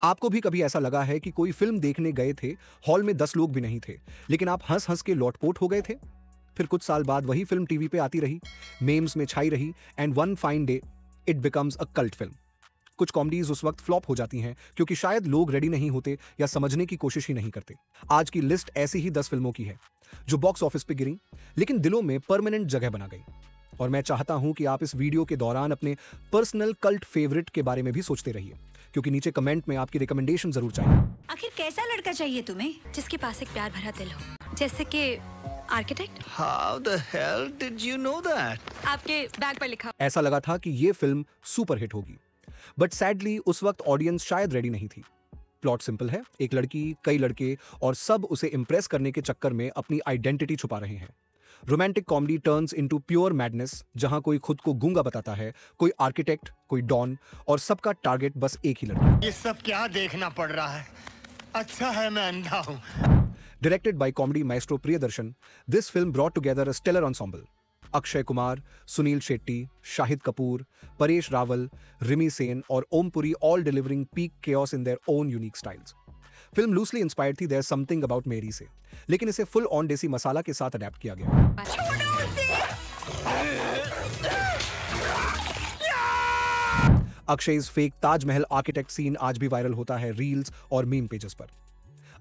आपको भी कभी ऐसा लगा है कि कोई फिल्म देखने गए थे, हॉल में 10 लोग भी नहीं थे, लेकिन आप हंस-हंस के लोटपोट हो गए थे? फिर कुछ साल बाद वही फिल्म टीवी पे आती रही, मेम्स में छाई रही and one fine day it becomes a cult film. कुछ कॉमेडीज उस वक्त फ्लॉप हो जाती हैं क्योंकि शायद लोग रेडी नहीं होते या समझने की कोशिश ही नहीं करते। आज की लिस्ट ऐसी ही 10 फिल्मों की है जो बॉक्स ऑफिस पे गिरी लेकिन दिलों में परमानेंट जगह बना गई। और मैं चाहता हूं कि आप इस वीडियो के दौरान अपने पर्सनल कल्ट फेवरेट के बारे में भी सोचते रहिए, क्योंकि नीचे कमेंट में आपकी रिकमेंडेशन जरूर चाहिए। आखिर कैसा लड़का चाहिए तुम्हें जिसके पास एक प्यार भरा दिल हो, जैसे कि architect? How the hell did you know that? आपके बैग पर लिखा। ऐसा लगा था कि ये फिल्म सुपर हिट होगी, बट सैडली उस वक्त ऑडियंस शायद रेडी नहीं थी। प्लॉट सिंपल है, एक लड़की, कई लड़के और सब उसे इंप्रेस करने के चक्कर में अपनी आइडेंटिटी छुपा रहे हैं। Romantic comedy turns into pure madness, जहां कोई खुद को गूंगा बताता है, कोई आर्किटेक्ट, कोई डॉन और सबका टारगेट बस एक ही लड़की। ये सब क्या देखना पड़ रहा है? अच्छा है मैं अंधा हूँ। Directed by comedy maestro Priyadarshan, this film brought together a stellar ensemble. Akshay Kumar, Sunil Shetty, Shahid Kapoor, Paresh Rawal, Rimi Sen और Om Puri all delivering peak chaos in their own unique styles. Film loosely inspired थी There's Something About Mary से, लेकिन इसे full on देसी मसाला के साथ adapt किया गया। अक्षय's फेक ताजमहल आर्किटेक्ट सीन आज भी वायरल होता है रील्स और मीम पेजेस पर।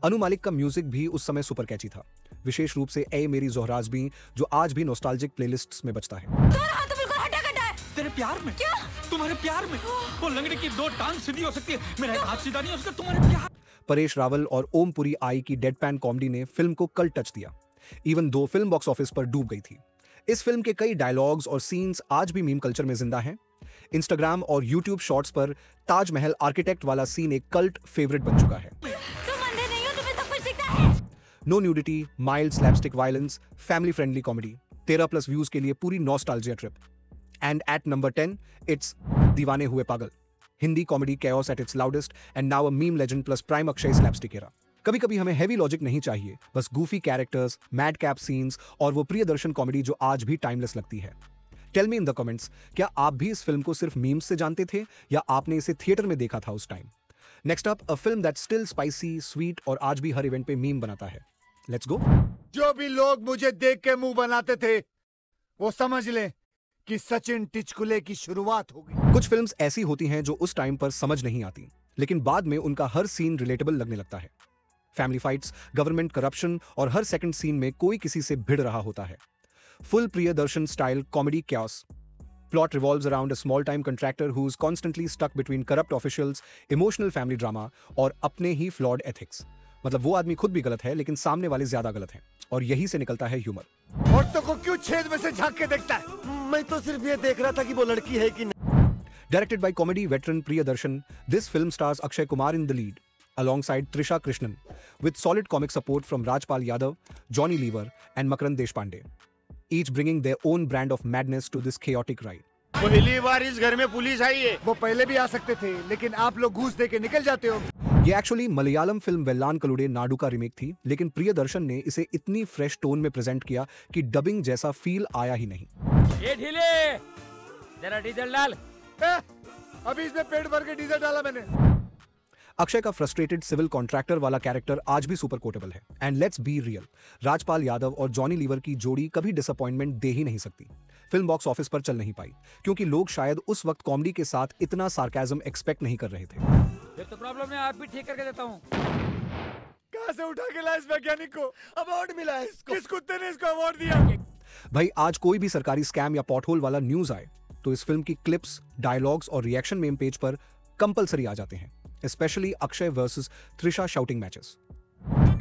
अनु मालिक का म्यूजिक भी उस समय सुपर कैची था, विशेष रूप से ए मेरी जोहराज भी, जो आज भी नॉस्टैल्जिक प्लेलिस्ट्स में बजता है। तुम्हारा हाथ तो बिल्कुल हटा-कटा है। तेरे प्यार में? क्या? तुम्हारे प्यार में? वो लंगड़े की 2 टांग सीधी हो सकती है, मेरा एक हाथ सीधा नहीं हो सकता तुम्हारे प्यार। परेश रावल और ओम पुरी आई की डेडपैन कॉमेडी ने फिल्म को कल्ट टच दिया, even though film box office पर डूब गई थी। इस फिल्म के कई डायलॉग्स और सीन्स आज भी मीम कल्चर में जिंदा हैं। इंस्टाग्राम और यूट्यूब शॉर्ट्स पर ताजमहल आर्किटेक्ट वाला सीन एक कल्ट फेवरेट बन चुका है। तुम अंधे नहीं हो, तुम्हें सब कुछ दिखता है। No nudity, mild slapstick violence, family friendly comedy, 13+ views के लिए पूरी nostalgia trip. And at number 10 it's Deewane Huye Paagal, Hindi comedy chaos at its loudest and now a meme legend plus prime Akshay slapstick era। कभी कभी हमें हैवी लॉजिक नहीं चाहिए, बस Goofy characters, mad cap scenes और वो प्रियदर्शन कॉमेडी जो आज भी टाइमलेस लगती है। Tell me in the comments, क्या आप भी इस फिल्म को सिर्फ मीम्स से जानते थे या आपने इसे थिएटर में देखा था उस time? Next up, a film that still spicy, sweet और आज भी हर इवेंट पे मीम बनाता है। Let's go. जो भी लोग मुझे देख के मुंह बनाते थे, वो समझ लें कि सचिन टिचकुले की शुरुआत हो गई। कुछ फिल्म्स ऐसी होती हैं जो उस टाइम पर समझ नहीं आती, लेकिन बाद में उनका हर सीन रिलेटेबल लगने लगता है। फैमिली फाइट्स, गवर्नमेंट करप्शन और हर सेकंड सीन में कोई किसी से भिड़ रहा होता है। Full Priyadarshan style comedy chaos. Plot revolves around a small-time contractor who is constantly stuck between corrupt officials, emotional family drama और अपने ही flawed ethics. मतलब वो आदमी खुद भी गलत है लेकिन सामने वाले ज्यादा गलत हैं, और यही से निकलता है ह्यूमर। औरतों को क्यों छेद में से झांक के देखता है? मैं तो सिर्फ ये देख रहा था कि वो लड़की है कि नहीं। Directed by comedy veteran Priyadarshan, this film stars Akshay Kumar in the lead, alongside Trisha Krishnan, with solid comic support from Rajpal Yadav, Johnny Lever, and Makarand Deshpande, each bringing their own brand of madness to this chaotic ride. पहली बार इस घर में police आई है। वो पहले भी आ सकते थे, लेकिन आप लोग घूस दे के निकल जाते हो। ये एक्चुअली मलयालम फिल्म वेल्लान कलुडे नाडू का रीमेक थी, लेकिन प्रियदर्शन ने इसे इतनी फ्रेश टोन में प्रेजेंट किया कि डबिंग जैसा फील आया ही नहीं। ये ढीले, जरा डीजल डाल। अभी इसमें पेट भर के डीजल डाला मैंने। अक्षय का फ्रस्ट्रेटेड सिविल कॉन्ट्रैक्टर वाला कैरेक्टर आज भी सुपर कोटेबल है। And let's be real, Rajpal Yadav और जॉनी लीवर की जोड़ी कभी डिसअपॉइंटमेंट दे ही नहीं सकती। फिल्म बॉक्स ऑफिस पर चल नहीं पाई क्योंकि लोग शायद उस वक्त कॉमेडी के साथ इतना सार्केज्म एक्सपेक्ट नहीं कर रहे थे। फिर तो प्रॉब्लम है, आप भी ठीक करके देता हूँ। कहाँ से उठा के लाया इस वैज्ञानिक को? अवार्ड मिला है इसको। किस कुत्ते ने इसको अवार्ड दिया? भाई आज कोई भी सरकारी स्कैम या पॉटहोल वाला न्यूज आए तो इस फिल्म की क्लिप्स, डायलॉग्स और रिएक्शन मेम पेज पर कंपलसरी आ जाते हैं, specially Akshay versus Trisha shouting matches.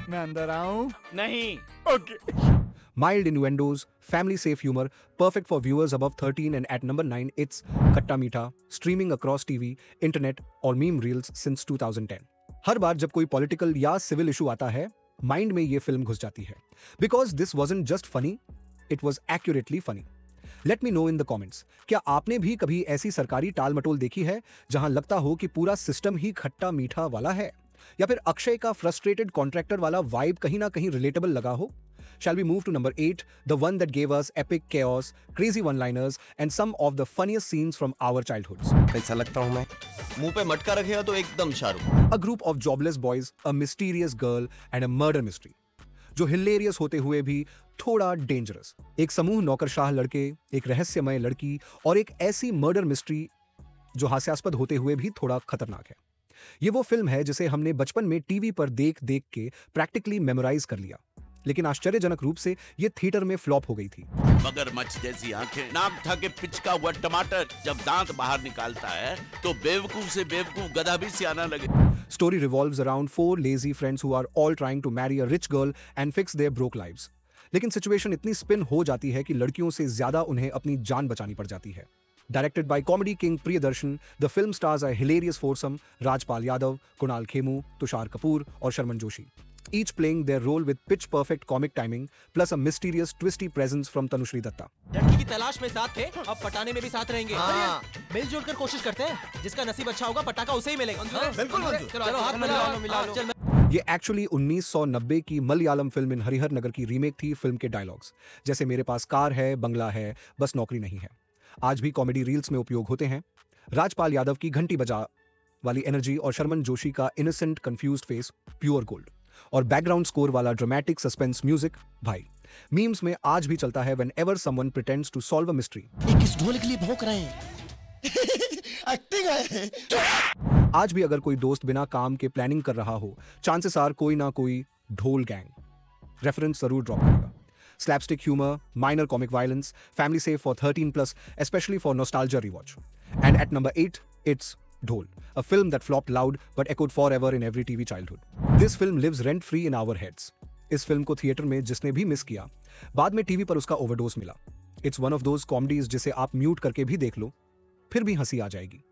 मैं अंदर आऊं? नहीं। Okay. Mild innuendos, family safe humor, perfect for viewers above 13, and at number 9 it's Khatta Meetha, streaming across TV, internet और meme reels since 2010. हर बार जब कोई पॉलिटिकल या सिविल इशू आता है, माइंड में ये फिल्म घुस जाती है। Because this wasn't just funny, it was accurately funny. Let me know in the comments, क्या आपने भी कभी ऐसी सरकारी टाल मटोल देखी है जहां लगता हो कि पूरा सिस्टम ही खट्टा मीठा वाला है? या फिर अक्षय का फ्रस्ट्रेटेड कॉन्ट्रैक्टर वाला वाइब कहीं ना कहीं रिलेटेबल लगा हो? Shall we move to number 8, the one that gave us epic chaos, crazy one-liners, and some of the funniest scenes from our childhoods? कैसा लगता हूँ मैं? मुंह पे मटका रखेगा तो एकदम Shahrukh. A group of jobless boys, a mysterious girl, and a murder mystery. जो हिलेरियस होते हुए भी थोड़ा डेंजरस। एक समूह नौकरशाह लड़के, एक रहस्यमय लड़की और एक ऐसी मर्डर मिस्ट्री जो हास्यास्पद होते हुए भी थोड़ा खतरनाक है। ये वो फिल्म है जिसे हमने बचपन में टीवी पर देख देख के प्रैक्टिकली मेमोराइज कर लिया, लेकिन आश्चर्यजनक रूप से ये थिएटर में फ्लॉप हो गई थी। मगरमच्छ जैसी आंखें, नाक था के पिचका हुआ टमाटर जब दांत बाहर निकालता है तो बेवकूफ से बेवकूफ गधा भी सियाना लगे। Story revolves around 4 lazy friends who are all trying to marry a rich girl and fix their broke lives. लेकिन सिचुएशन इतनी स्पिन हो जाती है कि लड़कियों से ज्यादा उन्हें अपनी जान बचानी पड़ जाती है। Directed by comedy king Priyadarshan, the film stars a hilarious foursome: Rajpal Yadav, Kunal Khemu, Tushar Kapoor और Sharman Joshi, each playing their role with pitch-perfect comic timing, plus a mysterious, twisty presence from Tanushree Datta. लड़की की तलाश में साथ थे, अब पटाने में भी साथ रहेंगे। मिलजुल कर कोशिश करते हैं, जिसका नसीब अच्छा होगा पटाखा उसे ही मिलेगा। बिल्कुल मंजूर। चलो हाथ मिलाओ। ये एक्चुअली 1990 की मलयालम फिल्म इन हरिहर नगर की रीमेक थी। फिल्म के डायलॉग्स जैसे मेरे पास कार है, बंगला है, बस नौकरी नहीं है, आज भी कॉमेडी रील्स में उपयोग होते हैं। राजपाल यादव की घंटी बजा वाली एनर्जी और शर्मन जोशी का innocent confused face pure gold, और बैकग्राउंड स्कोर वाला ड्रामेटिक सस्पेंस म्यूजिक भाई मीम्स में आज भी चलता है whenever someone pretends to solve a mystery. ये किस ढोल के लिए भौंक रहे हैं? एक्टिंग है। आज भी अगर कोई दोस्त बिना काम के प्लानिंग कर रहा हो, चांसेस आर कोई ना कोई ढोल गैंग रेफरेंस जरूर ड्रॉप करेगा। Slapstick humor, minor comic violence, family safe for 13+, especially for nostalgia rewatch. And at number 8, it's Dhol, a film that flopped loud but echoed forever in every TV childhood. This film lives rent-free in our heads. इस film को theatre में जिसने भी miss किया, बाद में TV पर उसका ओवरडोज मिला। It's one of those comedies जिसे आप म्यूट करके भी देख लो, फिर भी हंसी आ जाएगी।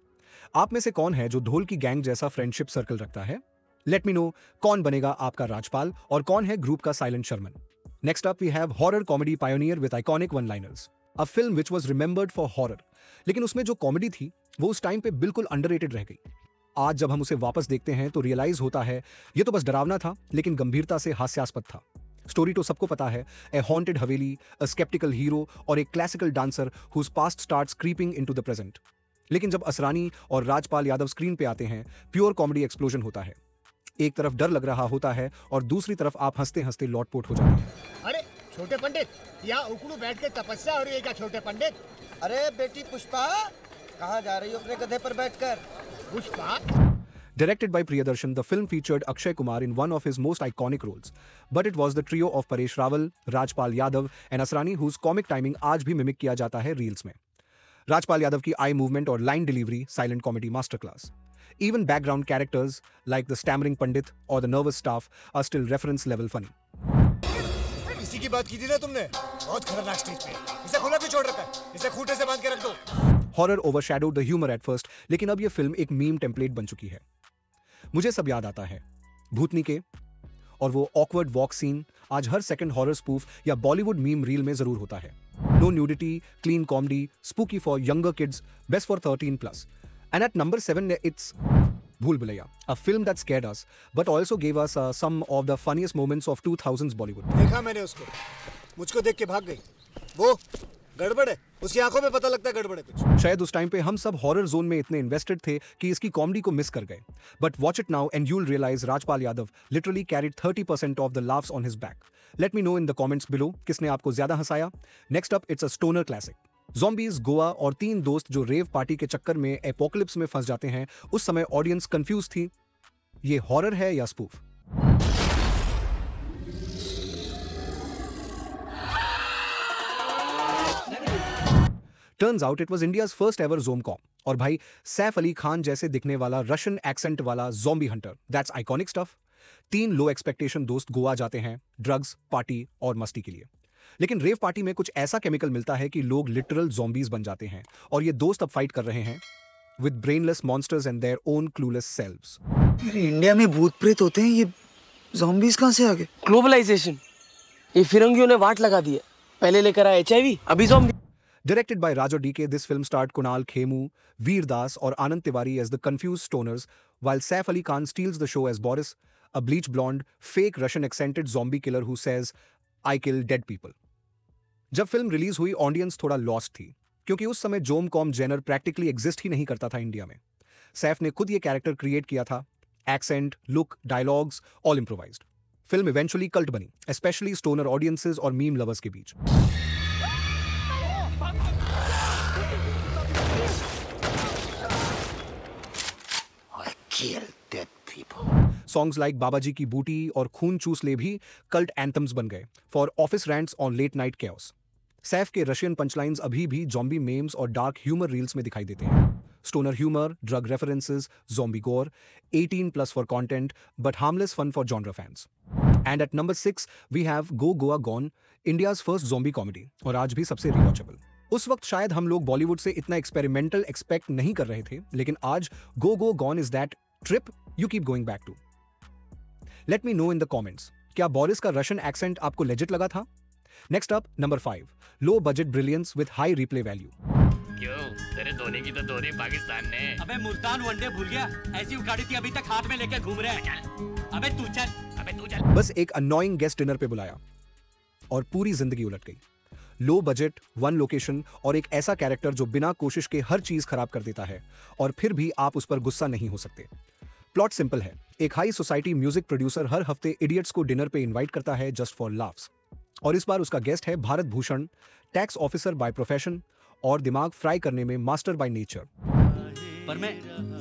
आप में से कौन है जो ढोल की गैंग जैसा फ्रेंडशिप सर्कल रखता है? Let me know कौन बनेगा आपका राजपाल और कौन है ग्रुप का silent Sharman. Next up we have horror comedy pioneer with iconic one-liners. A film which was remembered for horror. लेकिन उसमें जो कॉमेडी थी वो उस टाइम पे बिल्कुल अंडररेटेड रह गई। आज जब हम उसे वापस देखते हैं तो रियलाइज होता है ये तो बस डरावना था, लेकिन गंभीरता से हास्यास्पद था। स्टोरी तो सबको पता है, ए हॉन्टेड हवेली, अ स्केप्टिकल हीरो और एक classical dancer whose past starts creeping into the present. लेकिन जब असरानी और राजपाल यादव स्क्रीन पे आते हैं, प्योर कॉमेडी एक्सप्लोजन होता है। एक तरफ डर लग रहा होता है और दूसरी तरफ आप हंसते हंसते लौटपोट हो जाते हैं। अरे छोटे पंडित, यहाँ उकड़ू बैठ के तपस्या हो रही है क्या छोटे पंडित? अरे बेटी पुष्पा, कहाँ जा रही हो अपने गधे पर बैठकर? Pushpa? Directed by Priyadarshan, the film featured Akshay Kumar in one of his most iconic roles. But it was the trio of Paresh Rawal, Rajpal Yadav and Asrani whose comic timing आज भी मिमिक किया जाता है reels में। राजपाल यादव की eye movement और line delivery silent comedy master class. Even background characters like the stammering Pandit or the nervous staff are still reference level funny. इसी की बात की थी ना तुमने? बहुत खतरनाक स्टेज पे। इसे खुला क्यों छोड़ रखा है? इसे खूंटे से बांध के रख दो। Horror overshadowed the humor at first, लेकिन अब ये फिल्म एक मीम टेम्पलेट बन चुकी है। मुझे सब याद आता है, भूतनी के और वो awkward walk scene आज हर सेकंड हॉरर स्पूफ या बॉलीवुड मीम रील में जरूर होता है। No nudity, clean comedy, spooky for younger kids, best for 13+. And at number 7, it's Bhool Bhulaiya, a film that scared us, but also gave us some of the funniest moments of 2000s Bollywood. देखा मैंने उसको, मुझको देख के भाग गई। वो गड़बड़ है, उसकी आंखों में पता लगता है गड़बड़ है कुछ। शायद उस टाइम पे हम सब हॉरर जोन में इतने इन्वेस्टेड थे कि इसकी कॉमेडी को मिस कर गए। But watch it now and you'll realize Rajpal Yadav literally carried 30% of the laughs on his back. Let me know in the comments below किसने आपको ज्यादा हंसाया। Next up, it's a stoner classic. Zombies, Goa और 3 दोस्त जो rave party के चक्कर में apocalypse में फंस जाते हैं। उस समय ऑडियंस कंफ्यूज थी, ये हॉरर है या spoof? Turns out it was India's first ever Zomcom. और भाई सैफ अली खान जैसे दिखने वाला रशियन एक्सेंट वाला zombie Hunter, that's iconic stuff. 3 low expectation दोस्त गोवा जाते हैं ड्रग्स, पार्टी और मस्ती के लिए। लेकिन रेव पार्टी में कुछ ऐसा केमिकल मिलता है कि लोग लिटरल ज़ॉम्बीज बन जाते हैं और ये दोस्त अब फाइट कर रहे हैं with brainless monsters and their own clueless selves. India में भूत प्रेत होते हैं, ये ज़ॉम्बीज कहां से आ गए? ग्लोबलाइजेशन, ये फिरंगियों ने वाट लगा दी है। पहले लेकर आए HIV, अभी zombie. Directed by Rajo DK, this film starred Kunal Khemu, Veer Das और आनंद Tiwari as the confused stoners, while Saif Ali Khan steals the show as Boris, a bleach blonde, fake Russian accented zombie killer who says, "I kill dead people." जब film release हुई audience थोड़ा lost थी, क्योंकि उस समय जोम com Jenner practically exist ही नहीं करता था इंडिया में। सैफ ने खुद ये कैरेक्टर क्रिएट किया था, accent, look, dialogues all improvised. Film eventually cult बनी, स्पेशली स्टोनर ऑडियंसेस और मीम लवर्स के बीच। सॉन्ग्स लाइक बाबाजी की बूटी और खून चूस ले भी कल्ट एंथम्स बन गए for office rants on late night chaos. Saif के रशियन पंचलाइंस अभी भी जॉम्बी मेम्स और डार्क ह्यूमर रील्स में दिखाई देते हैं। Stoner humour, drug references, zombie gore, 18+ for content, but harmless fun for genre fans. And at number 6, we have Go Goa Gone, India's first zombie comedy, और आज भी सबसे रिवॉचेबल। उस वक्त शायद हम लोग बॉलीवुड से इतना एक्सपेरिमेंटल एक्सपेक्ट नहीं कर रहे थे, लेकिन आज Go Go Gone is that trip you keep going back to. Let me know in the comments, क्या बोरिस का रशियन एक्सेंट आपको लेजिट लगा था? Next up, number 5, low budget brilliance with high replay value. क्यों? तेरे धोनी की तो धोनी पाकिस्तान ने। अबे मुल्तान वनडे भूल गया? ऐसी उखाड़ी थी अभी तक हाथ में लेके घूम रहे हैं। अबे तू चल। बस एक अननोइंग गेस्ट डिनर पे बुलाया और पूरी जिंदगी उलट गई। लो बजट, वन लोकेशन और एक ऐसा कैरेक्टर जो बिना कोशिश के हर चीज खराब कर देता है और फिर भी आप उस पर गुस्सा नहीं हो सकते। प्लॉट सिंपल है, एक हाई सोसाइटी म्यूजिक प्रोड्यूसर हर हफ्ते इडियट्स को डिनर पे इनवाइट करता है जस्ट फॉर लाफ्स, और इस बार उसका गेस्ट है Bharat Bhushan, tax officer by profession और दिमाग फ्राई करने में मास्टर बाय नेचर। पर मैं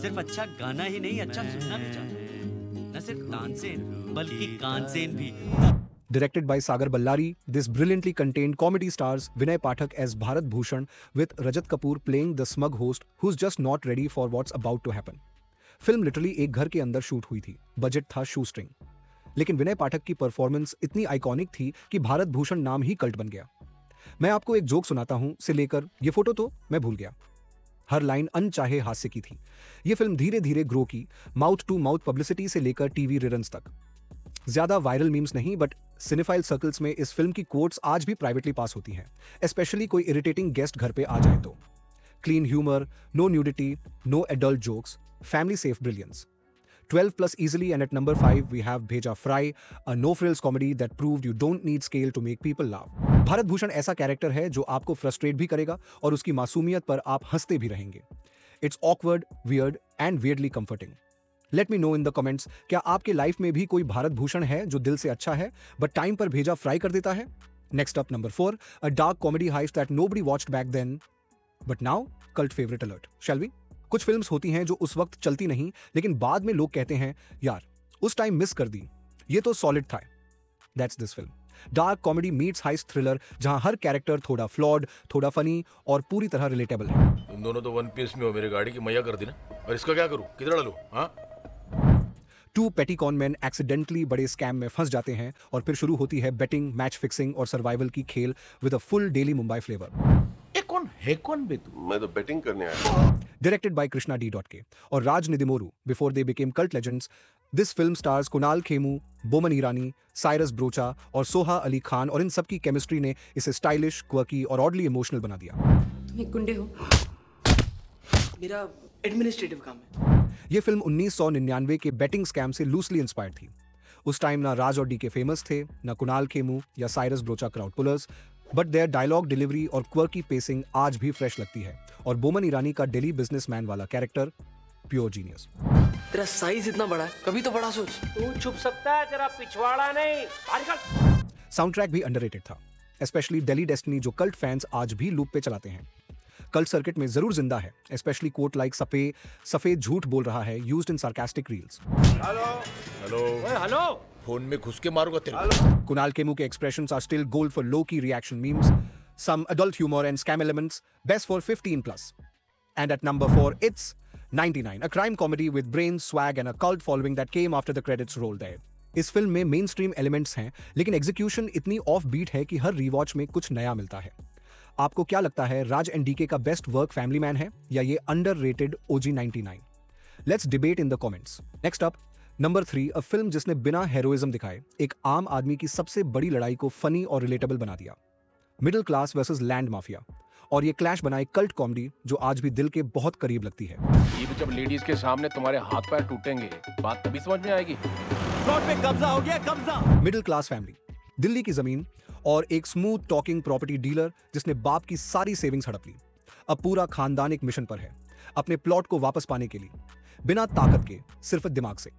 सिर्फ अच्छा गाना ही नहीं, अच्छा सुनना भी चाहता हूं। न सिर्फ तानसेन बल्कि कानसेन भी। Directed by Sagar Ballari, this brilliantly contained comedy stars Vinay Pathak as Bharat Bhushan with Rajat Kapoor playing the smug host who's just not ready for what's about to happen. Film literally एक घर के अंदर shoot हुई थी, budget था shoestring, लेकिन विनय पाठक की performance इतनी आइकॉनिक थी कि भारत भूषण नाम ही कल्ट बन गया। मैं आपको एक जोक सुनाता हूं से लेकर ये फोटो तो मैं भूल गया, हर लाइन अनचाहे हास्य की थी। ये फिल्म धीरे धीरे ग्रो की, माउथ टू माउथ पब्लिसिटी से लेकर टीवी रिरन्स तक। ज्यादा वायरल मीम्स नहीं, बट सिनेफाइल सर्कल्स में इस फिल्म की कोट्स आज भी प्राइवेटली पास होती हैं, स्पेशली कोई इरिटेटिंग गेस्ट घर पे आ जाए तो। Clean humour, no nudity, no adult jokes, family safe brilliance. 12+ easily, and at number 5 we have Bheja Fry, a no frills comedy that proved you don't need scale to make people laugh. Bharat Bhushan ऐसा character है जो आपको frustrate भी करेगा और उसकी मासूमियत पर आप हंसते भी रहेंगे। It's awkward, weird and weirdly comforting. Let me know in the comments, क्या आपके लाइफ में भी कोई भारत भूषण है जो दिल से अच्छा है बट टाइम पर भेजा फ्राई कर देता है? Next up, number 4, a dark comedy heist that nobody watched back then, but now cult favorite alert. Shall we? कुछ फिल्म्स होती हैं जो उस वक्त चलती नहीं, लेकिन बाद में लोग कहते हैं यार उस टाइम मिस कर दी, ये तो सॉलिड था। That's this film, dark comedy meets heist thriller, जहां हर कैरेक्टर थोड़ा फ्लॉड, थोड़ा फनी और पूरी तरह रिलेटेबल है। तुम दोनों तो वन पीस में हो, मेरी गाड़ी की मैया कर दी ना, और इसका क्या करूं, किधर डालूं? हाँ? 2 petty con men एक्सीडेंटली बड़े स्कैम में फंस जाते हैं और फिर शुरू होती है बेटिंग, मैच फिक्सिंग और सर्वाइवल की खेल with a full daily Mumbai flavour. कौन बे तू? मैं तो बैटिंग करने आया। Directed by Krishna D.K. और Raj Nidimoru before they became cult legends, this film stars Kunal Khemu, Boman Irani, Cyrus Broacha और सोहा अली खान, और इन सब की केमिस्ट्री ने इसे स्टाइलिश, क्वर्की और ऑडली इमोशनल बना दिया। तुम एक गुंडे हो, मेरा एडमिनिस्ट्रेटिव काम है। ये फिल्म 1999 के बेटिंग स्कैम से लूसली इंस्पायर्ड थी। उस टाइम ना राज और डीके फेमस थे, ना कुणाल खेमू या Cyrus Broacha crowd pullers, but their dialogue delivery और क्वर्की पेसिंग आज भी फ्रेश लगती है, और बोमन ईरानी का दिल्ली बिजनेसमैन वाला कैरेक्टर प्योर जीनियस। तेरा साइज इतना बड़ा है, कभी तो बड़ा सोच। तू छुप सकता है, तेरा पिछवाड़ा नहीं। साउंड ट्रैक भी अंडररेटेड था, स्पेशली दिल्ली डेस्टिनी जो कल्ट फैंस आज भी लूप पे चलाते हैं। कल्ट सर्किट में जरूर जिंदा है, स्पेशली कोट लाइक सफेद झूठ बोल रहा है used in sarcastic reels. Hello phone में घुस के मारूंगा तेरे। कुणाल खेमू के expressions are still gold for low-key reaction memes, some adult humor and scam elements, best for 15+. And at number 4, it's 99, a crime comedy with brains, swag and a cult following that came after the credits rolled there. इस film में main stream elements हैं, लेकिन execution इतनी off beat है कि हर rewatch में कुछ नया मिलता है। आपको क्या लगता है, राज एंड डीके का बेस्ट वर्क फैमिली मैन है या ये underrated OG 99? Let's debate in the comments. Next up, number 3, a film जिसने बिना हेरोइज्म दिखाए एक आम आदमी की सबसे बड़ी लड़ाई को फनी और रिलेटेबल बना दिया। Middle class versus land mafia, और ये क्लैश बनाए कल्ट कॉमेडी जो आज भी दिल के बहुत करीब लगती है। ये भी जब लेडीज के सामने तुम्हारे हाथ पैर टूटेंगे बात तभी समझ में आएगी। प्लॉट पे कब्जा हो गया, कब्जा। मिडिल क्लास फैमिली, दिल्ली की जमीन और एक स्मूथ टॉकिंग प्रॉपर्टी डीलर जिसने बाप की सारी सेविंग्स हड़प ली। अब पूरा खानदान एक मिशन पर है अपने प्लॉट को वापस पाने के लिए, बिना ताकत के, सिर्फ दिमाग से।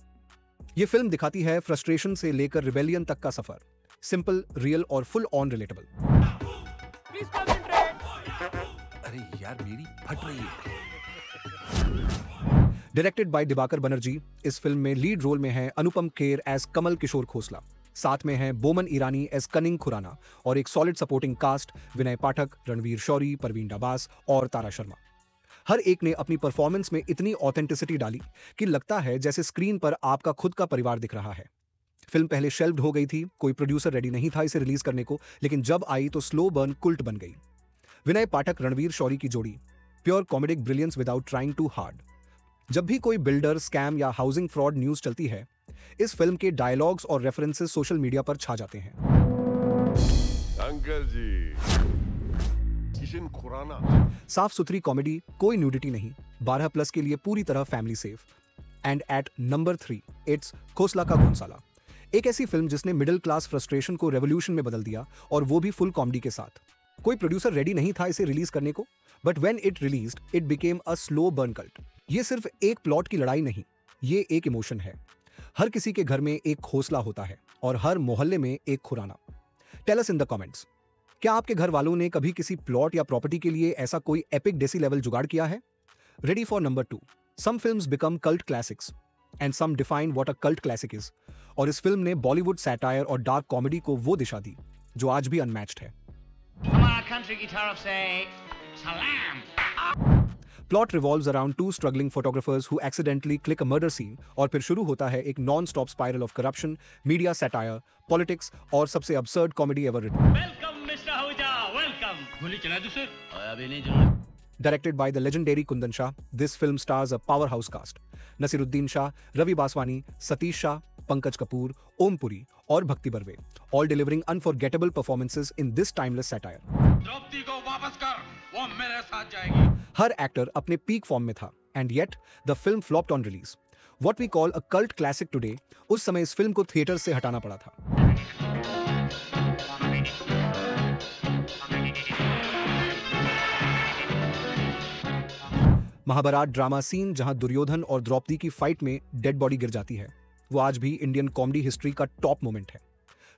यह फिल्म दिखाती है फ्रस्ट्रेशन से लेकर रिबेलियन तक का सफर, सिंपल, रियल और फुल ऑन रिलेटेबल। अरे यार मेरी फट रही है। डायरेक्टेड बाय दिबाकर बनर्जी, इस फिल्म में लीड रोल में हैं अनुपम खेर एज कमल किशोर खोसला, साथ में हैं बोमन ईरानी एज कनिंग खुराना और एक सॉलिड सपोर्टिंग कास्ट विनय पाठक, रणवीर शौरी, परवीन डाबास और तारा शर्मा। हर एक ने अपनी परफॉर्मेंस में इतनी ऑथेंटिसिटी डाली कि लगता है जैसे स्क्रीन पर आपका खुद का परिवार दिख रहा है। फिल्म पहले शेल्व्ड हो गई थी, कोई प्रोड्यूसर रेडी नहीं था इसे रिलीज करने को, लेकिन जब आई तो स्लो बर्न कुल्ट बन गई। विनय पाठक रणवीर शौरी की जोड़ी, pure comedic brilliance without trying too hard. जब भी कोई बिल्डर, स्कैम या हाउसिंग फ्रॉड न्यूज चलती है, इस फिल्म के डायलॉग्स और रेफरेंसेस सोशल मीडिया पर छा जाते हैं। अंकल जी, किशन खुराना। साफ सुथरी कॉमेडी, कोई न्यूडिटी नहीं, 12+ के लिए पूरी तरह family safe. And at number 3 it's Khosla Ka Ghosla, एक ऐसी फिल्म जिसने मिडिल क्लास फ्रस्ट्रेशन को रेवोल्यूशन में बदल दिया, और वो भी फुल कॉमेडी के साथ। कोई प्रोड्यूसर रेडी नहीं था इसे रिलीज करने को, but when it released it became a slow burn cult. ये सिर्फ एक प्लॉट की लड़ाई नहीं, ये एक इमोशन है। हर किसी के घर में एक खोसला होता है और हर मोहल्ले में एक Khurana. Tell us in the comments, क्या आपके घर वालों ने कभी किसी प्लॉट या प्रॉपर्टी के लिए ऐसा कोई एपिक डेसी लेवल जुगाड़ किया है? Ready for number 2। Some films become cult classics and some define what a cult classic is. और इस फिल्म ने बॉलीवुड सैटायर और डार्क कॉमेडी को वो दिशा दी जो आज भी अनमैच्ड है। हमारा कंट्री की तरफ से सलाम। Plot revolves around 2 struggling photographers who accidentally click a murder scene, और फिर शुरू होता है एक non stop spiral of corruption, media satire, politics और सबसे absurd comedy ever written. Welcome mister Ahuja, welcome. गोली चला दो सर। अभी नहीं चला। Directed by the legendary Kundan Shah, this film stars a powerhouse cast. Nasiruddin Shah, Ravi Baswani, Satish Shah, Pankaj Kapoor, Om Puri और भक्ति Barve, all delivering unforgettable performances in this timeless satire. Draupadi को वापस कर, वो मेरे साथ जाएगी। हर एक्टर अपने पीक फॉर्म में था, and yet the film flopped on release. What we call a cult classic today, उस समय इस फिल्म को थिएटर से हटाना पड़ा था। महाभारत ड्रामा सीन जहां दुर्योधन और द्रौपदी की फाइट में डेड बॉडी गिर जाती है, वो आज भी इंडियन कॉमेडी हिस्ट्री का टॉप मोमेंट है।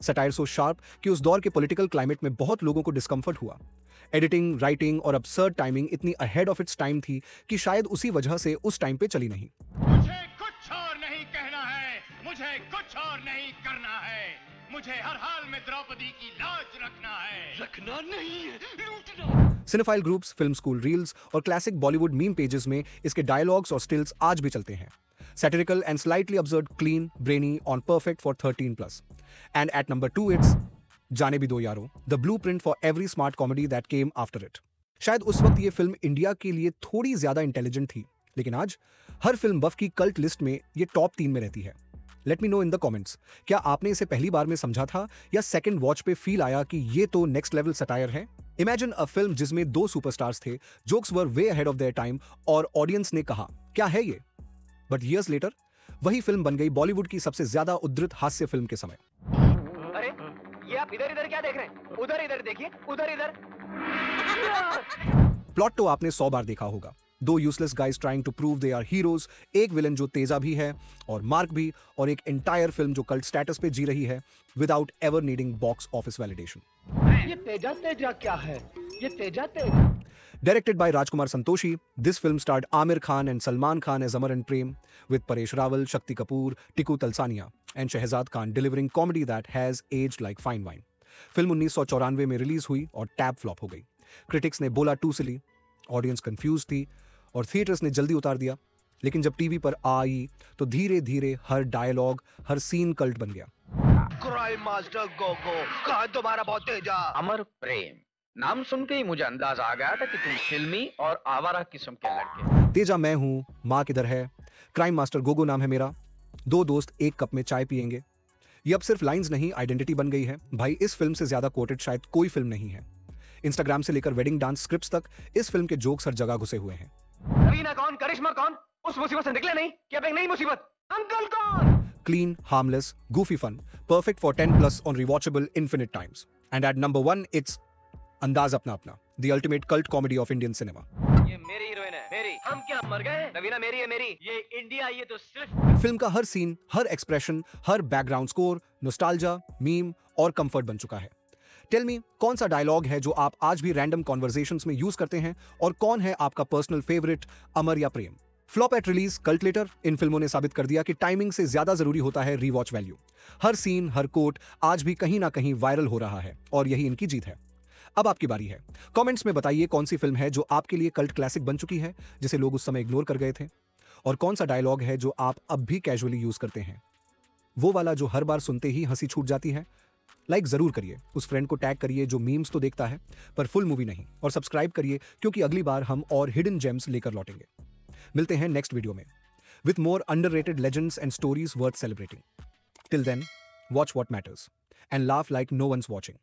सटायर सो शार्प कि उस दौर के पॉलिटिकल क्लाइमेट में बहुत लोगों को डिस्कंफर्ट हुआ। एडिटिंग, राइटिंग और absurd टाइमिंग इतनी अहेड ऑफ इट्स टाइम थी कि शायद उसी वजह से उस टाइम पे चली नहीं। मुझे कुछ और नहीं कहना है, मुझे कुछ और नहीं करना है, मुझे हर हाल में द्रौपदी की लाज रखना है। रखना नहीं है, लूटना। Cinephile groups, film school reels और क्लासिक बॉलीवुड मीम पेजेस में इसके डायलॉग्स और स्टिल्स आज भी चलते हैं। Satirical and slightly absurd, clean, brainy, on perfect for 13+. And at number 2 it's जाने भी दो यारो, the blueprint for every smart comedy that came after it. शायद उस वक्त ये फिल्म इंडिया के लिए थोड़ी ज्यादा इंटेलिजेंट थी, लेकिन आज हर फिल्म बफ की कल्ट लिस्ट में ये टॉप 3 में रहती है। Let me know in the comments, क्या आपने इसे पहली बार में समझा था या सेकंड वॉच पे फील आया कि ये तो नेक्स्ट लेवल सटायर है? इमेजिन अ फिल्म जिसमें 2 सुपरस्टार्स थे, jokes were way ahead of their time और ऑडियंस ने कहा क्या है ये? बट ईयर्स लेटर वही फिल्म बन गई बॉलीवुड की सबसे ज्यादा उद्धृत हास्य फिल्म के समय। अरे ये आप इधर इधर क्या देख रहे हैं? उधर इधर देखिए, उधर इधर। प्लॉट तो आपने 100 बार देखा होगा। 2 useless guys trying to prove they are heroes, एक विलन जो तेजा भी है और मार्क भी, और एक एंटायर फिल्म जो कल्ट स्टेटस पे जी रही है without ever needing box office validation. ये तेजा तेजा क्या है? ये Teja Teja. Directed by Rajkumar Santoshi, this film starred Amir Khan and Salman Khan as Amar and Prem, with Paresh Rawal, Shakti Kapoor, Tiku Talsania, and Shehzad Khan delivering comedy that has aged like fine wine. Film 1994 में release हुई और tab flop हो गई। Critics ने बोला to silly, audience confuse थी और theatres ने जल्दी उतार दिया। लेकिन जब टीवी पर आई तो धीरे धीरे हर डायलॉग, हर सीन कल्ट बन गया। क्राइम मास्टर गोगो, कहा तुम्हारा बहुत तेजा। अमर प्रेम नाम सुन के ही मुझे अंदाजा आ गया था कि तुम फिल्मी और आवारा किस्म के लड़के। तेजा मैं हूं, माँ किधर है, क्राइम मास्टर गोगो नाम है मेरा, 2 दोस्त एक कप में चाय पियेंगे। ये अब सिर्फ लाइंस नहीं, आइडेंटिटी बन गई है। भाई इस फिल्म से ज्यादा कोटेड शायद कोई फिल्म नहीं है। इंस्टाग्राम से लेकर वेडिंग डांस स्क्रिप्ट्स तक इस फिल्म के जोक्स हर जगह घुसे हुए हैं। रवीना कौन, करिश्मा कौन, उस मुसीबत से निकले नहीं कि अब एक नई मुसीबत, अंकल कौन? Clean, harmless, goofy fun, perfect for 10+ on rewatchable infinite times. And at number 1, it's Andaz Apna Apna, the ultimate cult comedy of Indian cinema. ये मेरी हीरोइन है, मेरी। हम क्या मर गए? रवीना मेरी है, मेरी। ये इंडिया, ये तो सिर्फ फिल्म का हर सीन, हर एक्सप्रेशन, हर बैकग्राउंड स्कोर, नॉस्टैल्जिया, मीम और कंफर्ट बन चुका है। टेल मी, कौन सा डायलॉग है जो आप आज भी रैंडम कॉन्वर्सेशंस में यूज करते हैं और कौन है आपका पर्सनल फेवरेट, अमर या Prem? Flop at release, cult later, इन फिल्मों ने साबित कर दिया कि टाइमिंग से ज्यादा जरूरी होता है रीवॉच वैल्यू। हर सीन, हर कोट आज भी कहीं ना कहीं वायरल हो रहा है और यही इनकी जीत है। अब आपकी बारी है। कमेंट्स में बताइए कौन सी फिल्म है जो आपके लिए कल्ट क्लासिक बन चुकी है, जिसे लोग उस समय इग्नोर कर गए थे, और कौन सा डायलॉग है जो आप अब भी कैजुअली यूज करते हैं, वो वाला जो हर बार सुनते ही हंसी छूट जाती है। लाइक जरूर करिए, उस फ्रेंड को टैग करिए जो मीम्स तो देखता है पर फुल मूवी नहीं, और सब्सक्राइब करिए क्योंकि अगली बार हम और हिडन जेम्स लेकर लौटेंगे। मिलते हैं नेक्स्ट वीडियो में with more underrated legends and stories worth celebrating. Till then, watch what matters and laugh like no one's watching.